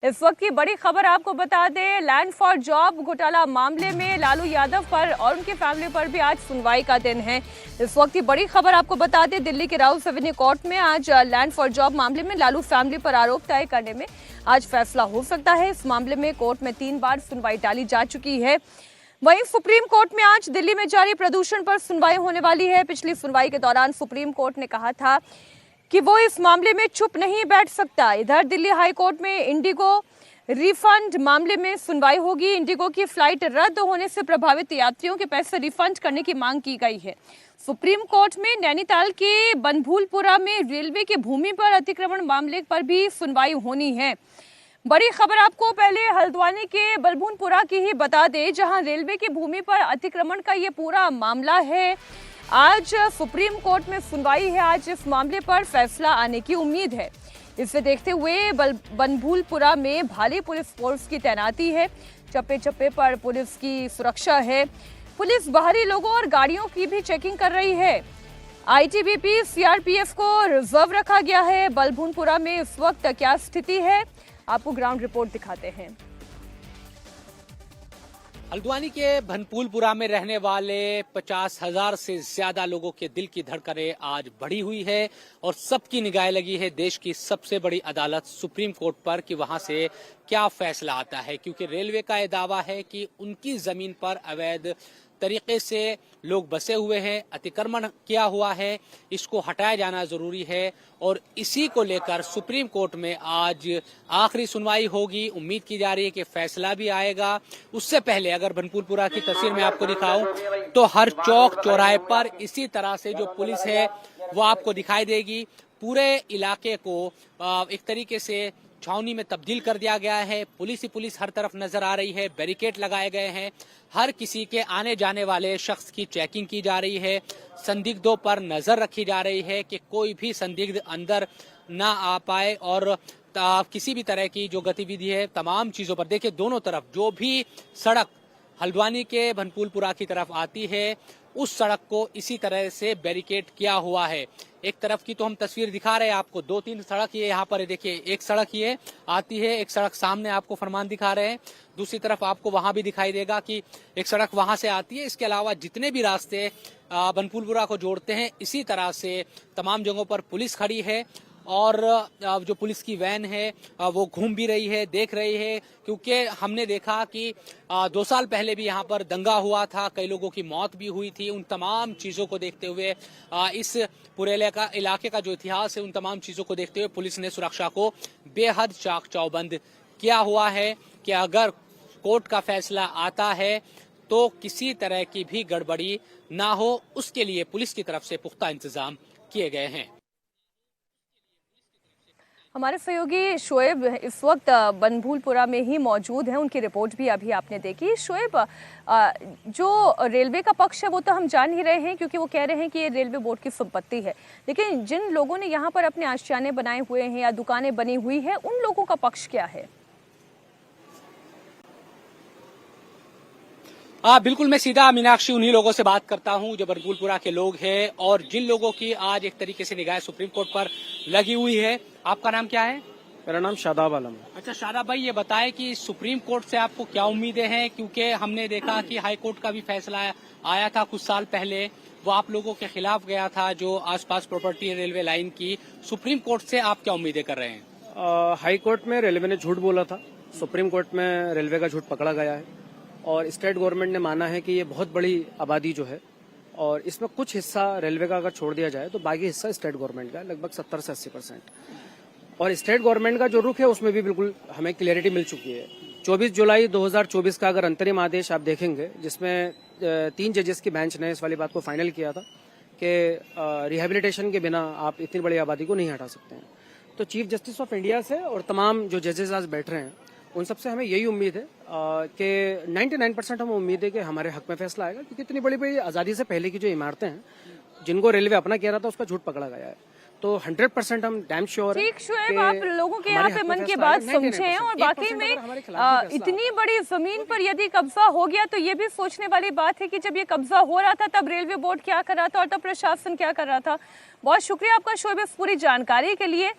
इस वक्त की बड़ी खबर आपको बता दें, लैंड फॉर जॉब घोटाला मामले में लालू यादव पर और उनकी फैमिली पर भी आज सुनवाई का दिन है। इस वक्त की बड़ी खबर आपको बता दें, दिल्ली के राउल्स एवेन्यू कोर्ट में आज लैंड फॉर जॉब मामले में लालू फैमिली पर आरोप तय करने में आज फैसला हो सकता है। इस मामले में कोर्ट में 3 बार सुनवाई टाली जा चुकी है। वहीं सुप्रीम कोर्ट में आज दिल्ली में जारी प्रदूषण पर सुनवाई होने वाली है। पिछली सुनवाई के दौरान सुप्रीम कोर्ट ने कहा था कि वो इस मामले में चुप नहीं बैठ सकता। इधर दिल्ली हाई कोर्ट में इंडिगो रिफंड मामले में सुनवाई होगी। इंडिगो की फ्लाइट रद्द होने से प्रभावित यात्रियों के पैसे रिफंड करने की मांग की गई है। सुप्रीम कोर्ट में नैनीताल के बनभूलपुरा में रेलवे की भूमि पर अतिक्रमण मामले पर भी सुनवाई होनी है। बड़ी खबर आपको पहले हल्द्वानी के बनभूलपुरा की ही बता दें, जहां रेलवे की भूमि पर अतिक्रमण का ये पूरा मामला है। आज सुप्रीम कोर्ट में सुनवाई है। आज इस मामले पर फैसला आने की उम्मीद है। इसे देखते हुए बनभूलपुरा में भारी पुलिस फोर्स की तैनाती है। चप्पे चप्पे पर पुलिस की सुरक्षा है। पुलिस बाहरी लोगों और गाड़ियों की भी चेकिंग कर रही है। आईटीबीपी सीआरपीएफ को रिजर्व रखा गया है। बनभूलपुरा में इस वक्त क्या स्थिति है, आपको ग्राउंड रिपोर्ट दिखाते हैं। हल्द्वानी के बनभूलपुरा में रहने वाले 50,000 से ज्यादा लोगों के दिल की धड़कनें आज बढ़ी हुई है और सबकी निगाहें लगी है देश की सबसे बड़ी अदालत सुप्रीम कोर्ट पर कि वहां से क्या फैसला आता है, क्योंकि रेलवे का यह दावा है कि उनकी जमीन पर अवैध तरीके से लोग बसे हुए हैं, अतिक्रमण किया हुआ है, इसको हटाया जाना जरूरी है और इसी को लेकर सुप्रीम कोर्ट में आज आखिरी सुनवाई होगी। उम्मीद की जा रही है कि फैसला भी आएगा। उससे पहले अगर बनभूलपुरा की तस्वीर में आपको दिखाऊं तो हर चौक चौराहे पर इसी तरह से जो पुलिस है वो आपको दिखाई देगी। पूरे इलाके को एक तरीके से छावनी में तब्दील कर दिया गया है। पुलिस ही पुलिस हर तरफ नजर आ रही है। बैरिकेड लगाए गए हैं। हर किसी के आने जाने वाले शख्स की चेकिंग की जा रही है। संदिग्धों पर नजर रखी जा रही है कि कोई भी संदिग्ध अंदर ना आ पाए और किसी भी तरह की जो गतिविधि है तमाम चीजों पर देखिए, दोनों तरफ जो भी सड़क हल्द्वानी के बनभूलपुरा की तरफ आती है उस सड़क को इसी तरह से बैरिकेड किया हुआ है। एक तरफ की तो हम तस्वीर दिखा रहे हैं आपको, 2-3 सड़क ये यहाँ पर देखिए, एक सड़क ये आती है, एक सड़क सामने आपको फरमान दिखा रहे हैं, दूसरी तरफ आपको वहां भी दिखाई देगा कि एक सड़क वहां से आती है। इसके अलावा जितने भी रास्ते बनभूलपुरा को जोड़ते हैं इसी तरह से तमाम जगहों पर पुलिस खड़ी है और जो पुलिस की वैन है वो घूम भी रही है, देख रही है, क्योंकि हमने देखा कि 2 साल पहले भी यहाँ पर दंगा हुआ था, कई लोगों की मौत भी हुई थी। उन तमाम चीजों को देखते हुए इस पूरे इलाके का जो इतिहास है उन तमाम चीजों को देखते हुए पुलिस ने सुरक्षा को बेहद चाक चौबंद किया हुआ है कि अगर कोर्ट का फैसला आता है तो किसी तरह की भी गड़बड़ी ना हो, उसके लिए पुलिस की तरफ से पुख्ता इंतजाम किए गए हैं। हमारे सहयोगी शोएब इस वक्त बनभूलपुरा में ही मौजूद हैं। उनकी रिपोर्ट भी अभी आपने देखी। शोएब, जो रेलवे का पक्ष है वो तो हम जान ही रहे हैं, क्योंकि वो कह रहे हैं कि ये रेलवे बोर्ड की संपत्ति है, लेकिन जिन लोगों ने यहाँ पर अपने आशियाने बनाए हुए हैं या दुकानें बनी हुई है, उन लोगों का पक्ष क्या है? बिल्कुल, मैं सीधा मीनाक्षी उन्हीं लोगों से बात करता हूं जो बनभूलपुरा के लोग हैं और जिन लोगों की आज एक तरीके से निगाह सुप्रीम कोर्ट पर लगी हुई है। आपका नाम क्या है? मेरा नाम शादाब आलम है। अच्छा शादाब भाई, ये बताएं कि सुप्रीम कोर्ट से आपको क्या उम्मीदें हैं, क्योंकि हमने देखा कि हाई कोर्ट का भी फैसला आया था कुछ साल पहले, वो आप लोगों के खिलाफ गया था जो आसपास प्रॉपर्टी रेलवे लाइन की। सुप्रीम कोर्ट से आप क्या उम्मीदें कर रहे हैं? हाई कोर्ट में रेलवे ने झूठ बोला था, सुप्रीम कोर्ट में रेलवे का झूठ पकड़ा गया है और स्टेट गवर्नमेंट ने माना है कि ये बहुत बड़ी आबादी जो है और इसमें कुछ हिस्सा रेलवे का अगर छोड़ दिया जाए तो बाकी हिस्सा स्टेट गवर्नमेंट का, लगभग 70 से 80%। और स्टेट गवर्नमेंट का जो रुख है उसमें भी बिल्कुल हमें क्लियरिटी मिल चुकी है। 24 जुलाई 2024 का अगर अंतरिम आदेश आप देखेंगे, जिसमें 3 जजेस की बेंच ने इस वाली बात को फाइनल किया था कि रिहेबिलिटेशन के बिना आप इतनी बड़ी आबादी को नहीं हटा सकते हैं। तो चीफ जस्टिस ऑफ इंडिया से और तमाम जो जजेस आज बैठ रहे हैं उन सबसे हमें यही उम्मीद है कि 99% हमें उम्मीद है कि हमारे हक में फैसला आएगा, क्योंकि इतनी बड़ी बड़ी आज़ादी से पहले की जो इमारतें हैं जिनको रेलवे अपना कह रहा था उसका झूठ पकड़ा गया है। तो 100% हम डैम श्योर ठीक शोएब, आप लोगों के यहाँ पे मन की बात समझे हैं और बाकी में इतनी बड़ी जमीन पर यदि कब्जा हो गया तो ये भी सोचने वाली बात है कि जब ये कब्जा हो रहा था तब रेलवे बोर्ड क्या कर रहा था और तब प्रशासन क्या कर रहा था। बहुत शुक्रिया आपका शोएब इस पूरी जानकारी के लिए।